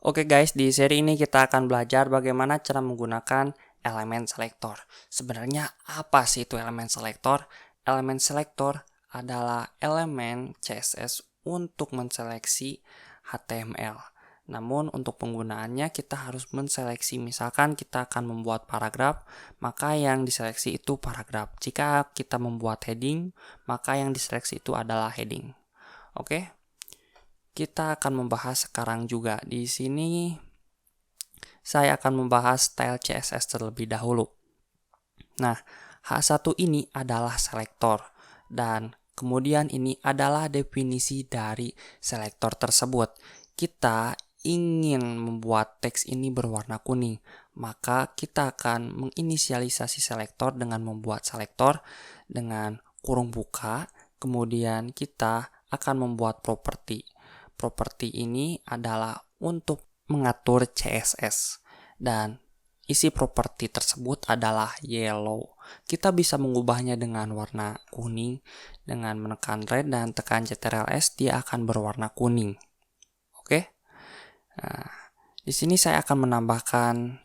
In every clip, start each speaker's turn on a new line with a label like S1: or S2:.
S1: Oke guys, di seri ini kita akan belajar bagaimana cara menggunakan elemen selektor. Sebenarnya apa sih itu elemen selektor? Elemen selektor adalah elemen CSS untuk menseleksi HTML. Namun untuk penggunaannya kita harus menseleksi, misalkan kita akan membuat paragraf, maka yang diseleksi itu paragraf. Jika kita membuat heading, maka yang diseleksi itu adalah heading. Oke? Kita akan membahas sekarang juga. Di sini saya akan membahas style CSS terlebih dahulu. Nah, H1 ini adalah selektor dan kemudian ini adalah definisi dari selektor tersebut. Kita ingin membuat teks ini berwarna kuning, maka kita akan menginisialisasi selektor dengan membuat selektor dengan kurung buka, kemudian kita akan membuat properti. Properti ini adalah untuk mengatur CSS dan isi properti tersebut adalah yellow. Kita bisa mengubahnya dengan warna kuning dengan menekan red dan tekan Ctrl+S, dia akan berwarna kuning. Oke. Nah, di sini saya akan menambahkan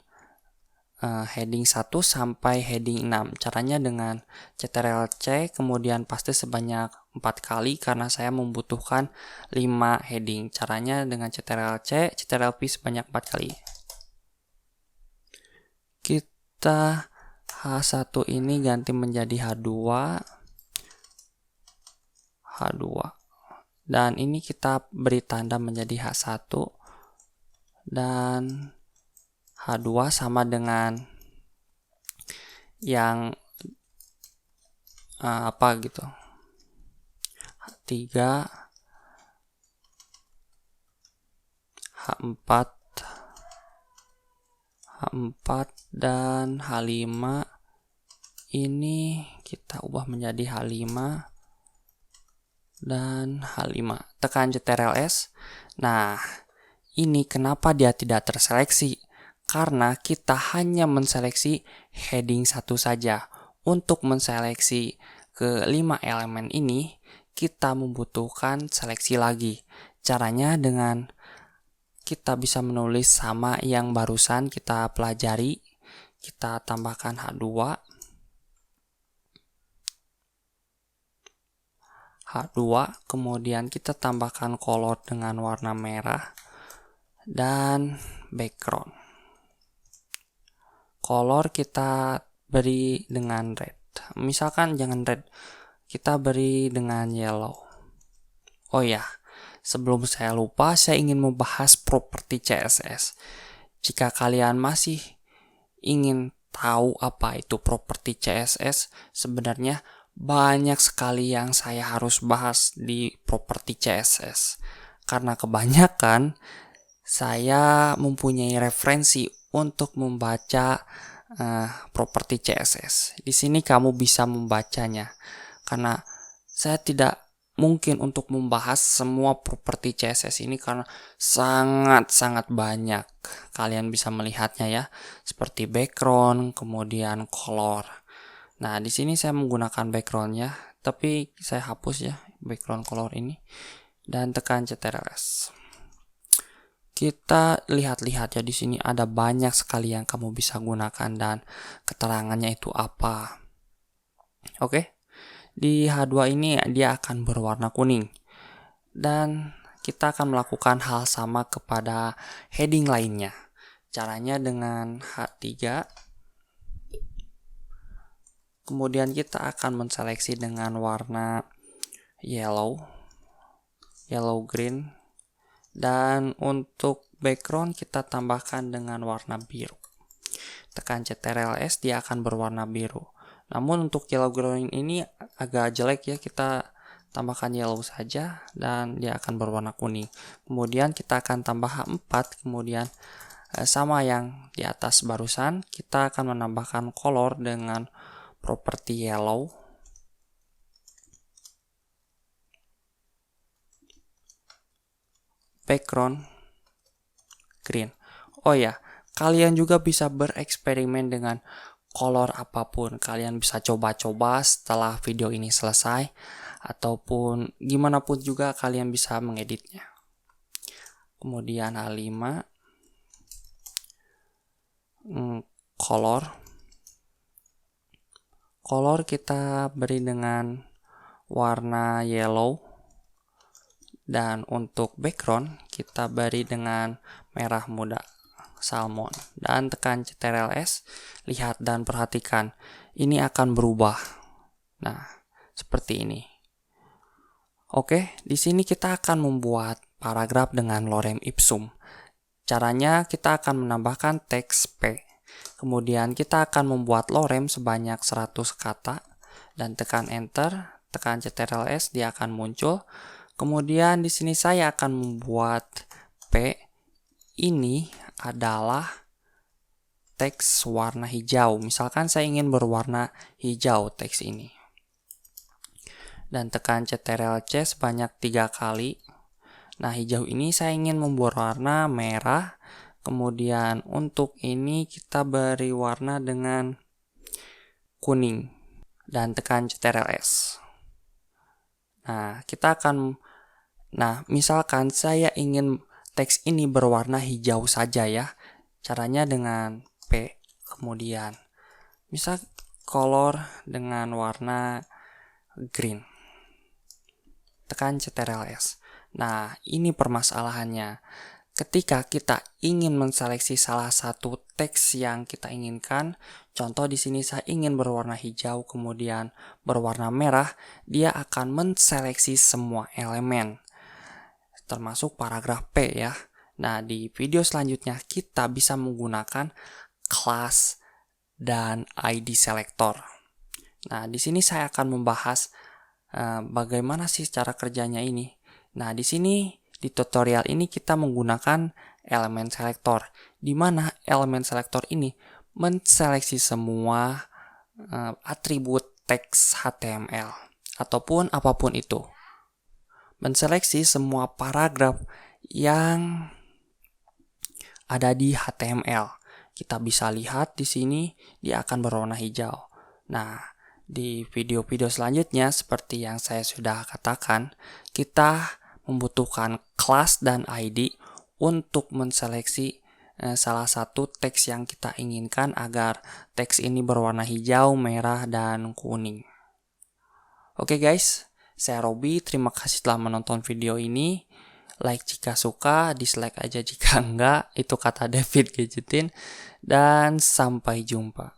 S1: heading 1 sampai heading 6. Caranya dengan Ctrl+C kemudian paste sebanyak 4 kali karena saya membutuhkan 5 heading. Caranya dengan Ctrl+C, Ctrl+V sebanyak 4 kali. Kita H1 ini ganti menjadi H2. Dan ini kita beri tanda menjadi H1 dan H2 sama dengan yang apa gitu. H3, H4, dan H5 ini kita ubah menjadi H5 dan H5. Tekan Ctrl+S. Nah, ini kenapa dia tidak terseleksi? Karena kita hanya menseleksi heading 1 saja. Untuk menseleksi ke 5 elemen ini, kita membutuhkan seleksi lagi. Caranya dengan kita bisa menulis sama yang barusan kita pelajari. Kita tambahkan H2. Kemudian kita tambahkan color dengan warna merah dan background. Color kita beri dengan red. Misalkan jangan red, kita beri dengan yellow. Oh ya, sebelum saya lupa, saya ingin membahas properti CSS. Jika kalian masih ingin tahu apa itu properti CSS, sebenarnya banyak sekali yang saya harus bahas di properti CSS. Karena kebanyakan saya mempunyai referensi untuk membaca properti CSS. Di sini kamu bisa membacanya. Karena saya tidak mungkin untuk membahas semua properti CSS ini karena sangat-sangat banyak. Kalian bisa melihatnya ya, seperti background, kemudian color. Nah, di sini saya menggunakan backgroundnya, tapi saya hapus ya background color ini dan tekan Ctrl+S. Kita lihat-lihat ya, di sini ada banyak sekali yang kamu bisa gunakan dan keterangannya itu apa. Oke. Di H2 ini dia akan berwarna kuning. Dan kita akan melakukan hal sama kepada heading lainnya. Caranya dengan H3. Kemudian kita akan menseleksi dengan warna yellow green. Dan untuk background kita tambahkan dengan warna biru. Tekan Ctrl+S, dia akan berwarna biru. Namun untuk yellow green ini agak jelek ya, kita tambahkan yellow saja dan dia akan berwarna kuning. Kemudian kita akan tambah H4, kemudian sama yang di atas barusan, kita akan menambahkan color dengan properti yellow. Background green. Oh ya, kalian juga bisa bereksperimen dengan color apapun. Kalian bisa coba-coba setelah video ini selesai, ataupun gimana pun juga kalian bisa mengeditnya. Kemudian H5. color. Color kita beri dengan warna yellow. Dan untuk background kita beri dengan merah muda, salmon. Dan tekan Ctrl S, lihat dan perhatikan, ini akan berubah. Nah, seperti ini. Oke, di sini kita akan membuat paragraf dengan lorem ipsum. Caranya kita akan menambahkan teks P. Kemudian kita akan membuat lorem sebanyak 100 kata dan tekan enter, tekan Ctrl S, dia akan muncul. Kemudian di sini saya akan membuat P ini adalah teks warna hijau. Misalkan saya ingin berwarna hijau teks ini. Dan tekan Ctrl C sebanyak 3 kali. Nah, hijau ini saya ingin berwarna merah. Kemudian untuk ini kita beri warna dengan kuning. Dan tekan Ctrl S. Nah, misalkan saya ingin teks ini berwarna hijau saja ya. Caranya dengan P. Kemudian, misal color dengan warna green. Tekan Ctrl S. Nah, ini permasalahannya. Ketika kita ingin menseleksi salah satu teks yang kita inginkan, contoh di sini saya ingin berwarna hijau kemudian berwarna merah, dia akan menseleksi semua elemen, termasuk paragraf P ya. Nah, di video selanjutnya kita bisa menggunakan class dan ID selector. Nah, di sini saya akan membahas bagaimana sih cara kerjanya ini. Nah, di sini di tutorial ini kita menggunakan elemen selector, di mana elemen selector ini menseleksi semua atribut teks HTML ataupun apapun itu. Menseleksi semua paragraf yang ada di HTML. Kita bisa lihat di sini dia akan berwarna hijau. Nah, di video-video selanjutnya seperti yang saya sudah katakan, kita membutuhkan class dan ID untuk menseleksi salah satu teks yang kita inginkan agar teks ini berwarna hijau, merah, dan kuning. Oke guys, saya Robi, terima kasih telah menonton video ini. Like jika suka, dislike aja jika enggak, itu kata David Gadgetin. Dan sampai jumpa.